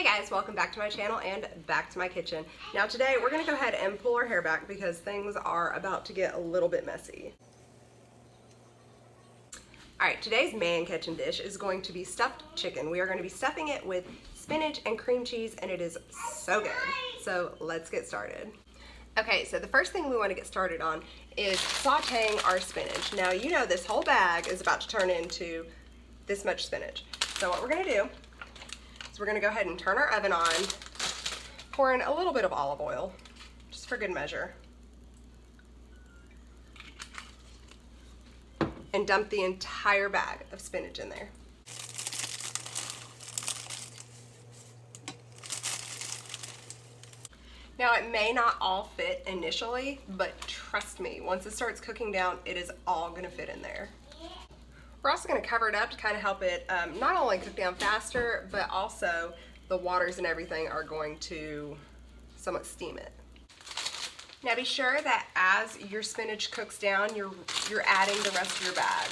Hey guys, welcome back to my channel and back to my kitchen. Now today we're going to go ahead and pull our hair back because things are about to get a little bit messy. Alright, today's man kitchen dish is going to be stuffed chicken. We are going to be stuffing it with spinach and cream cheese and it is so good. So let's get started. Okay, so the first thing we want to get started on is sauteing our spinach. Now you know this whole bag is about to turn into this much spinach. So what we're going to do is we're going to go ahead and turn our oven on, pour in a little bit of olive oil, just for good measure, and dump the entire bag of spinach in there. Now it may not all fit initially, but trust me, once it starts cooking down, it is all going to fit in there. We're also going to cover it up to kind of help it not only cook down faster, but also the waters and everything are going to somewhat steam it. Now be sure that as your spinach cooks down, you're adding the rest of your bag.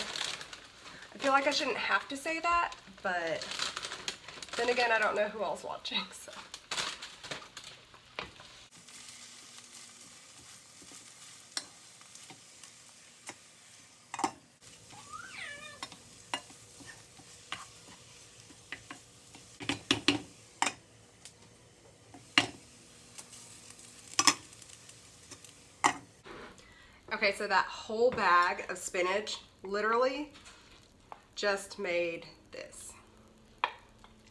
I feel like I shouldn't have to say that, but then again, I don't know who else watching, so. Okay, so that whole bag of spinach literally just made this.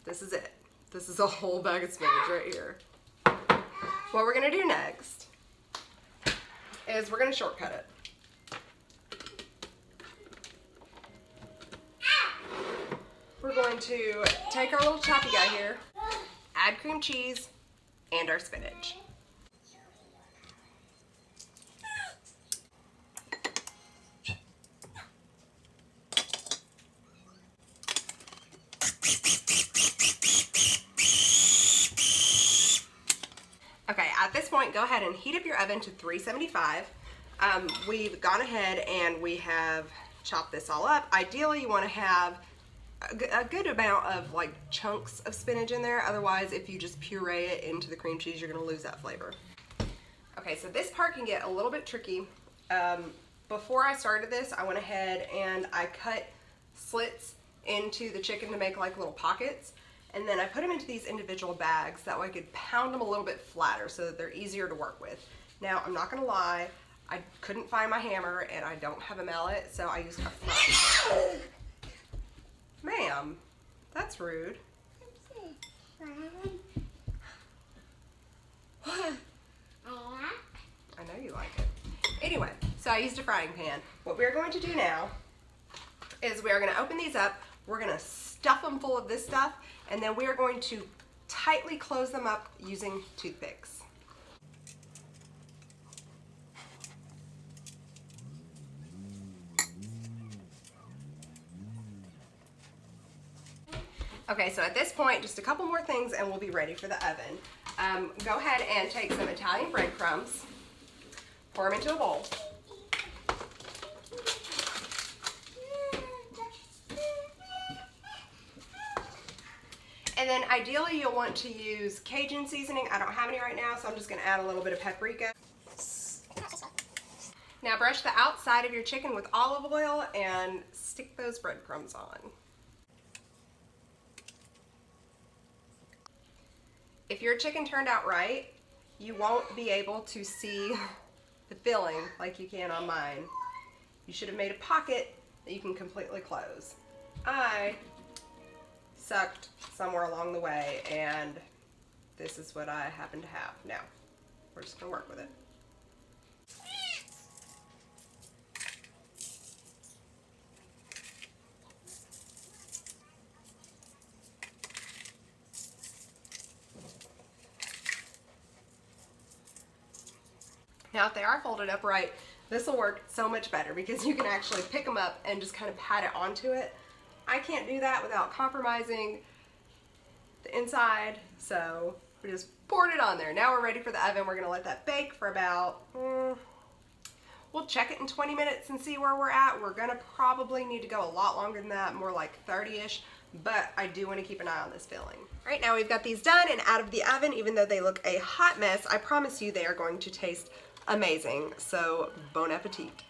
This is it. This is a whole bag of spinach right here. What we're gonna do next is we're gonna shortcut it. We're going to take our little choppy guy here, add cream cheese and our spinach. Okay, at this point, go ahead and heat up your oven to 375. We've gone ahead and we have chopped this all up. Ideally, you want to have a good amount of like chunks of spinach in there. Otherwise, if you just puree it into the cream cheese, you're going to lose that flavor. Okay, so this part can get a little bit tricky. Before I started this, I went ahead and I cut slits into the chicken to make like little pockets. And then I put them into these individual bags, that way I could pound them a little bit flatter so that they're easier to work with. Now, I'm not gonna lie, I couldn't find my hammer and I don't have a mallet, so I used a frying pan. Ma'am, that's rude. I know you like it. Anyway, so I used a frying pan. What we're going to do now is we're gonna open these up, we're gonna stuff them full of this stuff, and then we are going to tightly close them up using toothpicks. Okay, so at this point, just a couple more things and we'll be ready for the oven. Go ahead and take some Italian breadcrumbs, pour them into a bowl. And then ideally you'll want to use Cajun seasoning. I don't have any right now, so I'm just gonna add a little bit of paprika. Now brush the outside of your chicken with olive oil and stick those breadcrumbs on. If your chicken turned out right, you won't be able to see the filling like you can on mine. You should have made a pocket that you can completely close. I sucked somewhere along the way and this is what I happen to have. Now, we're just gonna work with it. Now if they are folded up right, this will work so much better because you can actually pick them up and just kind of pat it onto it. I can't do that without compromising the inside, so we just poured it on there. Now we're ready for the oven. We're gonna let that bake for about, we'll check it in 20 minutes and see where we're at. We're gonna probably need to go a lot longer than that, more like 30-ish, but I do want to keep an eye on this filling. All right, now we've got these done and out of the oven. Even though they look a hot mess, I promise you they are going to taste amazing. So bon appetit.